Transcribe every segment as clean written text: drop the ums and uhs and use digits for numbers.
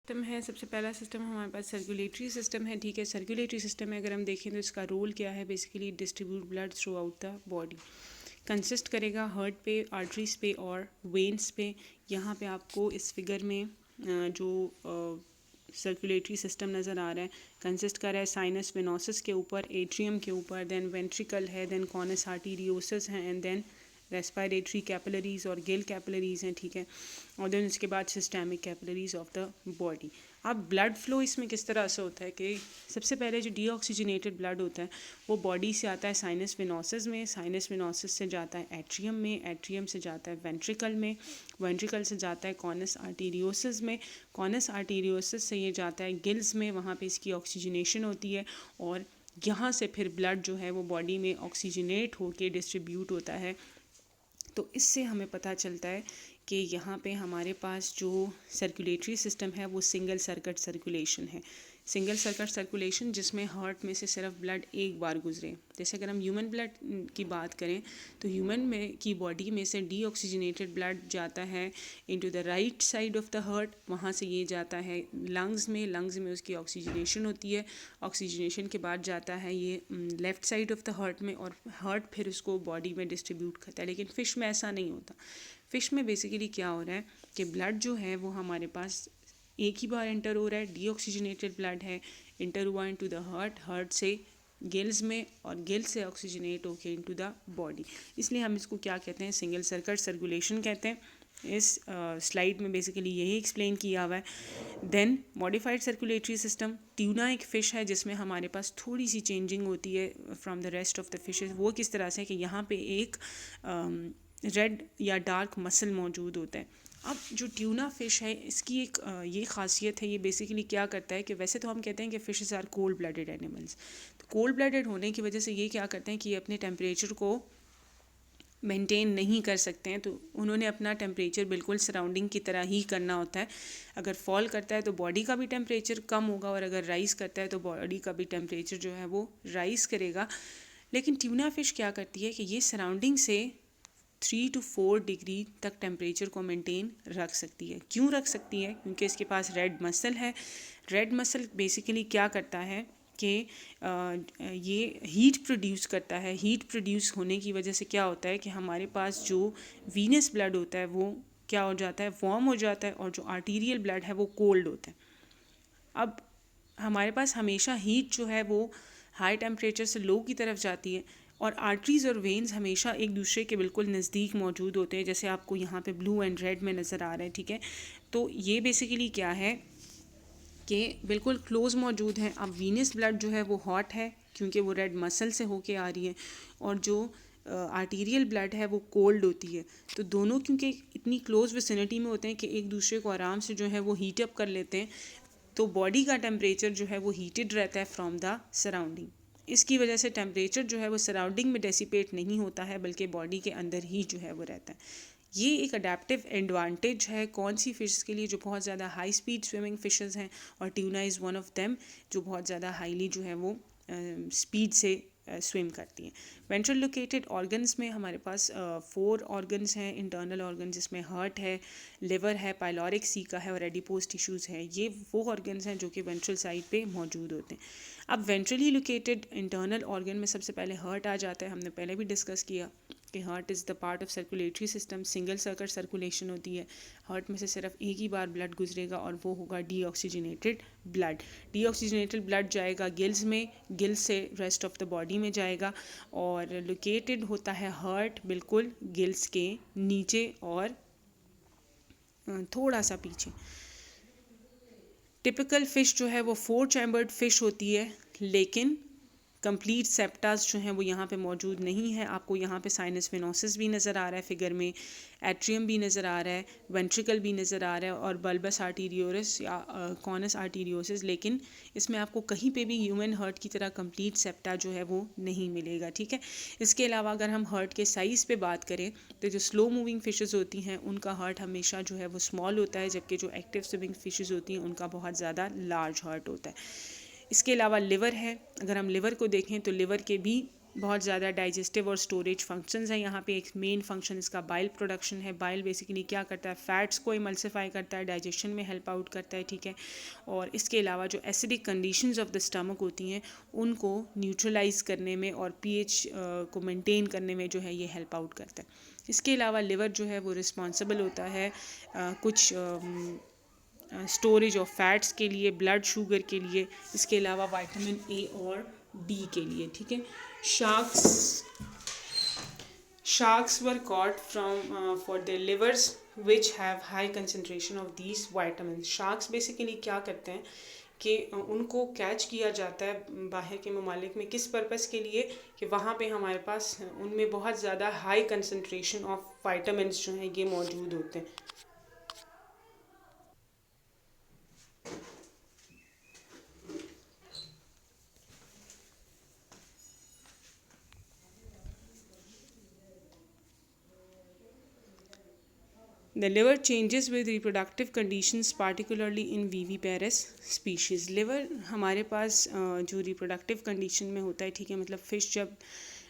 System है। सबसे पहला सिस्टम हमारे पास सर्कुलेटरी सिस्टम है, ठीक है। सर्कुलेटरी सिस्टम में अगर हम देखें तो इसका रोल क्या है, basically distribute blood through out the body. Consist करेगा हार्ट पे, आर्टरीज पे और वेन्स पे। यहाँ पे आपको इस फिगर में जो सर्कुलेटरी सिस्टम नज़र आ रहा है, कंसिस्ट कर रहा है साइनस वेनोसस के ऊपर, एट्रियम के ऊपर, देन वेंट्रिकल है, देन कॉनस आर्टीरियोसस है, एंड देन रेस्पिरेटरी कैपिलरीज और गिल कैपिलरीज हैं, ठीक है। और देन इसके बाद systemic capillaries of the body. अब ब्लड फ्लो इसमें किस तरह से होता है कि सबसे पहले जो डीऑक्सीजनेटेड ब्लड होता है वो बॉडी से आता है साइनस वेनोसस में, साइनस वेनोसस से जाता है एट्रियम में, एट्रियम से जाता है वेंट्रिकल में, वेंट्रिकल से जाता है कॉनस आर्टीरियोसस में, कॉनस आर्टीरियोसस से ये जाता है गिल्स में, वहाँ पे इसकी ऑक्सीजनेशन होती है और यहाँ से फिर ब्लड जो है वो बॉडी में ऑक्सीजनेट होके डिस्ट्रीब्यूट होता है। तो इससे हमें पता चलता है कि यहाँ पे हमारे पास जो सर्कुलेटरी सिस्टम है वो सिंगल सर्किट सर्कुलेशन है, सिंगल सर्किट सर्कुलेशन जिसमें हार्ट में से सिर्फ ब्लड एक बार गुजरे। जैसे अगर हम ह्यूमन ब्लड की बात करें तो ह्यूमन में की बॉडी में से डीऑक्सीजनेटेड ब्लड जाता है into the right side of the heart, वहाँ से ये जाता है लंग्स में, लंग्स में उसकी ऑक्सीजनेशन होती है, ऑक्सीजनेशन के बाद जाता है ये left side of the heart में और हार्ट फिर उसको बॉडी में डिस्ट्रीब्यूट करता है। लेकिन फ़िश में ऐसा नहीं होता। फ़िश में बेसिकली क्या हो रहा है कि ब्लड जो है वो हमारे पास एक ही बार एंटर हो रहा है, डीऑक्सीजनेटेड ब्लड है, इंटर हुआ इनटू द हार्ट, हार्ट से गिल्स में और गिल्स से ऑक्सीजनेट होके इनटू द बॉडी। इसलिए हम इसको क्या कहते हैं, सिंगल सर्किट सर्कुलेशन कहते हैं। इस स्लाइड में बेसिकली यही एक्सप्लेन किया हुआ है। Then modified circulatory system, tuna एक फ़िश है जिसमें हमारे पास थोड़ी सी चेंजिंग होती है from the rest of the fishes. वो किस तरह से कि यहाँ पे एक रेड या डार्क मसल मौजूद होता है। अब जो ट्यूना फ़िश है इसकी एक ये ख़ासियत है, ये बेसिकली क्या करता है कि वैसे तो हम कहते हैं कि fishes are cold blooded animals, तो कोल्ड ब्लडेड होने की वजह से ये क्या करते हैं कि ये अपने टेम्परेचर को मेंटेन नहीं कर सकते हैं, तो उन्होंने अपना टेम्परेचर बिल्कुल सराउंडिंग की तरह ही करना होता है। अगर फॉल करता है तो बॉडी का भी टेम्परेचर कम होगा और अगर राइज़ करता है तो बॉडी का भी टेम्परेचर जो है वो राइज़ करेगा। लेकिन ट्यूना फ़िश क्या करती है कि ये सराउंडिंग से 3 to 4 डिग्री तक टेम्परेचर को मेंटेन रख सकती है। क्यों रख सकती है? क्योंकि इसके पास रेड मसल है। रेड मसल बेसिकली क्या करता है कि ये हीट प्रोड्यूस करता है। हीट प्रोड्यूस होने की वजह से क्या होता है कि हमारे पास जो वीनस ब्लड होता है वो क्या हो जाता है, वार्म हो जाता है, और जो आर्टीरियल ब्लड है वो कोल्ड होता है। अब हमारे पास हमेशा हीट जो है वो हाई टेम्परेचर से लो की तरफ जाती है और आर्टरीज और वेन्स हमेशा एक दूसरे के बिल्कुल नज़दीक मौजूद होते हैं, जैसे आपको यहाँ पे ब्लू एंड रेड में नज़र आ रहा है, ठीक है। तो ये बेसिकली क्या है कि बिल्कुल क्लोज मौजूद हैं। अब वीनस ब्लड जो है वो हॉट है क्योंकि वो रेड मसल से होके आ रही है, और जो आर्टीरियल ब्लड है वो कोल्ड होती है। तो दोनों क्योंकि इतनी क्लोज विसिनिटी में होते हैं कि एक दूसरे को आराम से जो है वो हीट अप कर लेते हैं, तो बॉडी का टेम्परेचर जो है वो हीटेड रहता है फ्रॉम द सराउंडिंग। इसकी वजह से टेम्परेचर जो है वो सराउंडिंग में डेसिपेट नहीं होता है बल्कि बॉडी के अंदर ही जो है वो रहता है। ये एक अडेप्टिव एडवांटेज है कौन सी फ़िश के लिए, जो बहुत ज़्यादा हाई स्पीड स्विमिंग फ़िशेज़ हैं, और tuna is one of them जो बहुत ज़्यादा हाईली जो है वो स्पीड से स्विम करती हैं। वेंट्रल लोकेटेड ऑर्गन्स में हमारे पास 4 ऑर्गन्स हैं इंटरनल ऑर्गन, जिसमें हार्ट है, लिवर है, पाइलोरिक सीका है और एडिपोज टिश्यूज़ हैं। ये वो ऑर्गन्स हैं जो कि वेंट्रल साइड पे मौजूद होते हैं। अब वेंट्रली लोकेटेड इंटरनल ऑर्गन में सबसे पहले हार्ट आ जाता है। हमने पहले भी डिस्कस किया कि heart is the part of circulatory system, single circuit circulation होती है। हार्ट में से सिर्फ एक ही बार ब्लड गुजरेगा और वो होगा डीऑक्सीजनेटेड ब्लड। डीऑक्सीजनेटेड ब्लड जाएगा गिल्स में, गिल्स से रेस्ट ऑफ द बॉडी में जाएगा, और लोकेटेड होता है हार्ट बिल्कुल गिल्स के नीचे और थोड़ा सा पीछे। टिपिकल फ़िश जो है वो 4 चैम्बर्ड फ़िश होती है, लेकिन कंप्लीट सेप्टास जो हैं वो यहाँ पे मौजूद नहीं है। आपको यहाँ पे साइनस वेनोसिस भी नज़र आ रहा है फिगर में, एट्रियम भी नज़र आ रहा है, वेंट्रिकल भी नज़र आ रहा है और बल्बस आर्टीरियोरस या कॉनस आर्टीरियोसिस, लेकिन इसमें आपको कहीं पे भी ह्यूमन हार्ट की तरह कंप्लीट सेप्टा जो है वो नहीं मिलेगा, ठीक है। इसके अलावा अगर हम हार्ट के साइज़ पे बात करें तो जो स्लो मूविंग फ़िशेज़ होती हैं उनका हार्ट हमेशा जो है वो स्मॉल होता है, जबकि जो एक्टिव स्विमिंग फ़िशेज़ होती हैं उनका बहुत ज़्यादा लार्ज हार्ट होता है। इसके अलावा लिवर है। अगर हम लिवर को देखें तो लिवर के भी बहुत ज़्यादा डाइजेस्टिव और स्टोरेज फंक्शंस हैं यहाँ पे। एक मेन फंक्शन इसका बाइल प्रोडक्शन है। बाइल बेसिकली क्या करता है, फैट्स को इमल्सिफाई करता है, डाइजेशन में हेल्प आउट करता है, ठीक है। और इसके अलावा जो acidic conditions of the stomach होती हैं उनको न्यूट्रलाइज करने में और पीएच को मेंटेन करने में जो है ये हेल्प आउट करता है। इसके अलावा लिवर जो है वो रिस्पॉन्सिबल होता है कुछ स्टोरेज ऑफ फैट्स के लिए, ब्लड शुगर के लिए, इसके अलावा विटामिन ए और डी के लिए, ठीक है। Sharks were caught from for their livers which have high concentration of these vitamins. Sharks basically क्या करते हैं कि उनको कैच किया जाता है बाहर के ममालिक में, किस पर्पस के लिए, कि वहाँ पे हमारे पास उनमें बहुत ज़्यादा हाई कंसंट्रेशन ऑफ विटामिन्स जो हैं ये मौजूद होते हैं। The liver changes with reproductive conditions particularly in viviparous species. liver हमारे पास जो reproductive condition में होता है, ठीक है, मतलब फिश जब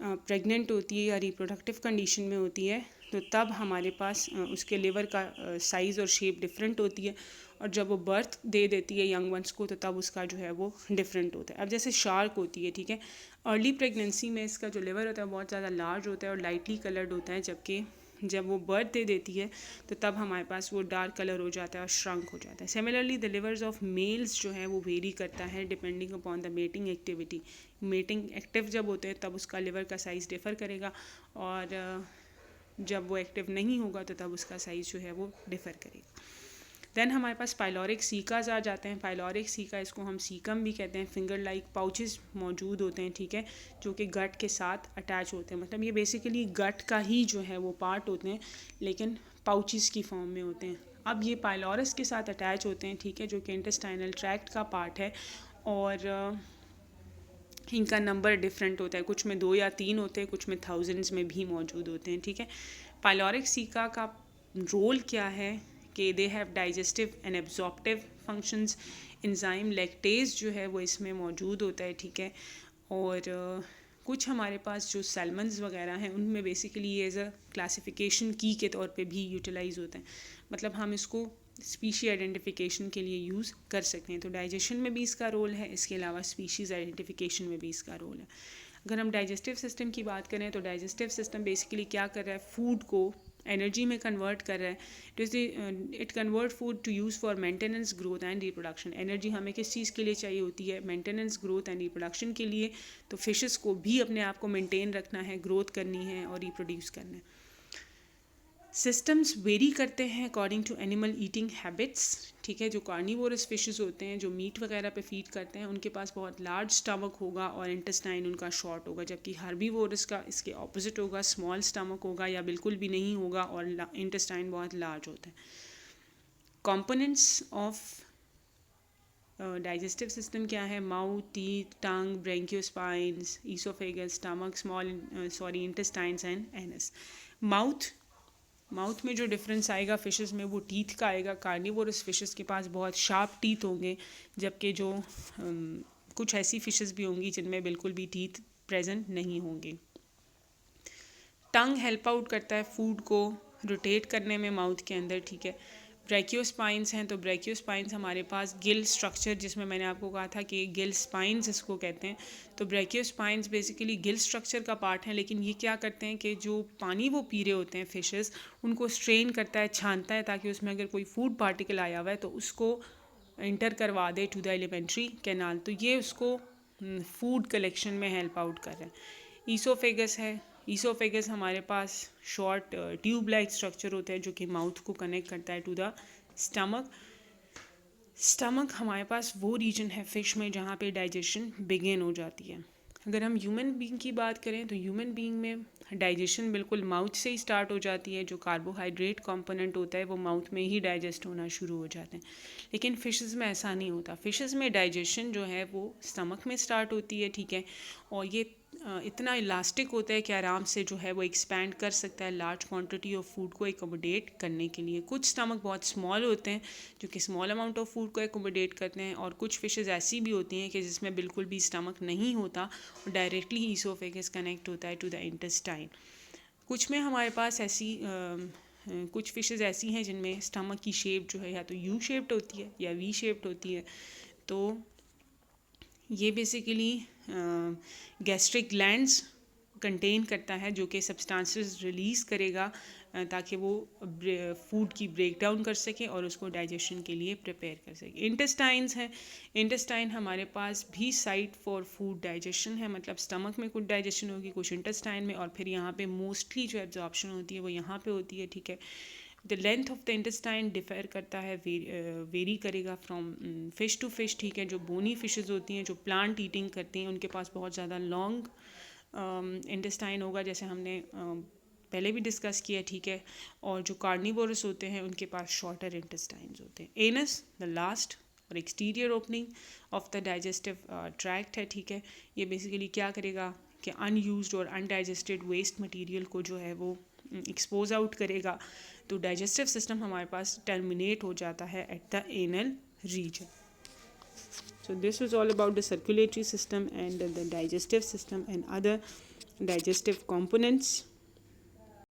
प्रेग्नेंट होती है या रिप्रोडक्टिव कंडीशन में होती है तो तब हमारे पास उसके लिवर का साइज़ और शेप डिफरेंट होती है, और जब वो बर्थ दे देती है यंग वंस को तो तब उसका जो है वो डिफरेंट होता है। अब जैसे शार्क होती है, ठीक है, अर्ली प्रेगनेंसी में इसका जो लिवर होता है बहुत ज़्यादा लार्ज होता है और लाइटली कलर्ड होता है, जबकि जब वो बर्थ दे देती है तो तब हमारे पास वो डार्क कलर हो जाता है और श्रंक हो जाता है। Similarly the levers of males जो है वो वेरी करता है depending upon the mating activity. Mating active जब होते हैं तब उसका लिवर का साइज़ डिफ़र करेगा, और जब वो एक्टिव नहीं होगा तो तब उसका साइज़ जो है वो डिफ़र करेगा। देन हमारे पास पाइलोरिक सीकाज आ जाते हैं। पाइलोरिक सीका, इसको हम सीकम भी कहते हैं, फिंगर लाइक पाउचेस मौजूद होते हैं, ठीक है, जो कि गट के साथ अटैच होते हैं। मतलब ये बेसिकली गट का ही जो है वो पार्ट होते हैं लेकिन पाउचेस की फॉर्म में होते हैं। अब ये पाइलोरस के साथ अटैच होते हैं, ठीक है, जो कि इंटेस्टाइनल ट्रैक्ट का पार्ट है, और इनका नंबर डिफरेंट होता है, कुछ में 2 या 3 होते हैं, कुछ में थाउजेंड्स में भी मौजूद होते हैं, ठीक है। पाइलोरिक सीका का रोल क्या है कि they have digestive and absorptive functions. Enzyme lactase जो है वो इसमें मौजूद होता है, ठीक है, और कुछ हमारे पास जो सैल्मन्स वगैरह हैं उनमें बेसिकली एज अ क्लासिफिकेशन की के तौर पे भी यूटिलाइज होते हैं, मतलब हम इसको स्पीशी आइडेंटिफिकेशन के लिए यूज़ कर सकते हैं। तो डाइजेशन में भी इसका रोल है, इसके अलावा स्पीशीज़ आइडेंटिफिकेशन में भी इसका रोल है। अगर हम डाइजेस्टिव सिस्टम की बात करें तो डाइजेस्टिव सिस्टम बेसिकली क्या कर रहा है, फूड को एनर्जी में कन्वर्ट कर रहा है। It convert food to use for maintenance, growth and reproduction. Energy हमें किस चीज़ के लिए चाहिए होती है, मेंटेनेंस, ग्रोथ एंड रिप्रोडक्शन के लिए। तो फिशेस को भी अपने आप को मेंटेन रखना है, ग्रोथ करनी है और रिप्रोड्यूस करना है। सिस्टम्स वेरी करते हैं according to animal eating habits, ठीक है। जो कार्निवोरस फिशेस होते हैं, जो मीट वगैरह पे फीड करते हैं, उनके पास बहुत लार्ज स्टमक होगा और इंटेस्टाइन उनका शॉर्ट होगा, जबकि हर्बीवोरस का इसके ऑपोजिट होगा, स्मॉल स्टमक होगा या बिल्कुल भी नहीं होगा और इंटेस्टाइन बहुत लार्ज होता है। कंपोनेंट्स ऑफ डाइजेस्टिव सिस्टम क्या है, mouth, teeth, tongue, branchiospines, oesophagus, stomach, intestines and anus. Mouth में जो डिफरेंस आएगा फिशेस में वो टीथ का आएगा। कार्निवोरस फिशेस के पास बहुत शार्प टीथ होंगे, जबकि जो कुछ ऐसी फिशेस भी होंगी जिनमें बिल्कुल भी टीथ प्रेजेंट नहीं होंगे। टंग हेल्प आउट करता है फूड को रोटेट करने में माउथ के अंदर, ठीक है। ब्रैकियोस्पाइन्स हैं, तो ब्रैकियोस्पाइन्स हमारे पास गिल स्ट्रक्चर, जिसमें मैंने आपको कहा था कि गिल स्पाइन्स इसको कहते हैं, तो ब्रैकियोस्पाइन्स बेसिकली गिल स्ट्रक्चर का पार्ट है, लेकिन ये क्या करते हैं कि जो पानी वो पी रहे होते हैं फिशेस, उनको स्ट्रेन करता है, छानता है, ताकि उसमें अगर कोई फूड पार्टिकल आया हुआ है तो उसको इंटर करवा दे टू द एलिमेंट्री कैनाल, तो ये उसको फूड कलेक्शन में हेल्प आउट कर रहा है। ईसोफेगस है, ईसोफेगस हमारे पास शॉर्ट ट्यूब लाइक स्ट्रक्चर होता है जो कि माउथ को कनेक्ट करता है टू द स्टमक। स्टमक हमारे पास वो रीजन है फिश में जहाँ पे डाइजेशन बिगिन हो जाती है। अगर हम ह्यूमन बीइंग की बात करें तो ह्यूमन बीइंग में डाइजेशन बिल्कुल माउथ से ही स्टार्ट हो जाती है। जो कार्बोहाइड्रेट कंपोनेंट होता है वो माउथ में ही डाइजेस्ट होना शुरू हो जाते हैं, लेकिन फिशेस में ऐसा नहीं होता। फिशेस में डाइजेशन जो है वो स्टमक में स्टार्ट होती है, ठीक है, और ये इतना इलास्टिक होता है कि आराम से जो है वो एक्सपैंड कर सकता है लार्ज क्वांटिटी ऑफ फूड को एकोमोडेट करने के लिए। कुछ स्टमक बहुत स्मॉल होते हैं जो कि स्मॉल अमाउंट ऑफ फूड को एकोमोडेट करते हैं, और कुछ फिशेस ऐसी भी होती हैं कि जिसमें बिल्कुल भी स्टमक नहीं होता और डायरेक्टली ईसोफेगस कनेक्ट होता है टू द इंटेस्टाइन। कुछ में हमारे पास ऐसी कुछ फिशेस ऐसी हैं जिनमें स्टमक की शेप जो है या तो यू शेप्ड होती है या वी शेप्ड होती है। तो ये बेसिकली गैस्ट्रिक ग्लैंड्स कंटेन करता है जो कि सब्सटेंसेस रिलीज़ करेगा ताकि वो फूड की ब्रेक डाउन कर सके और उसको डाइजेशन के लिए प्रिपेयर कर सके। इंटेस्टाइन्स हैं, इंटेस्टाइन हमारे पास भी साइट फॉर फूड डाइजेशन है, मतलब स्टमक में कुछ डाइजेशन होगी, कुछ इंटेस्टाइन में, और फिर यहाँ पे मोस्टली जो एब्जॉर्प्शन होती है वो यहाँ पे होती है, ठीक है। The length of the intestine differ करता है, वेरी करेगा फ्रॉम फिश टू फिश, ठीक है। जो बोनी फिशेस होती हैं जो प्लांट ईटिंग करती हैं उनके पास बहुत ज़्यादा लॉन्ग इंटेस्टाइन होगा, जैसे हमने पहले भी डिस्कस किया, ठीक है। और जो कार्निवोरस होते हैं उनके पास शॉर्टर इंटेस्टाइन्स होते हैं। एनस द लास्ट और exterior opening of the digestive tract है, ठीक है। ये बेसिकली क्या करेगा कि अनयूज्ड और अनडाइजेस्टेड वेस्ट मटेरियल को जो है वो एक्सपोज आउट करेगा, तो डाइजेस्टिव सिस्टम हमारे पास टर्मिनेट हो जाता है at the anal reason. So this was all about the circulatory system and the digestive system and other digestive components.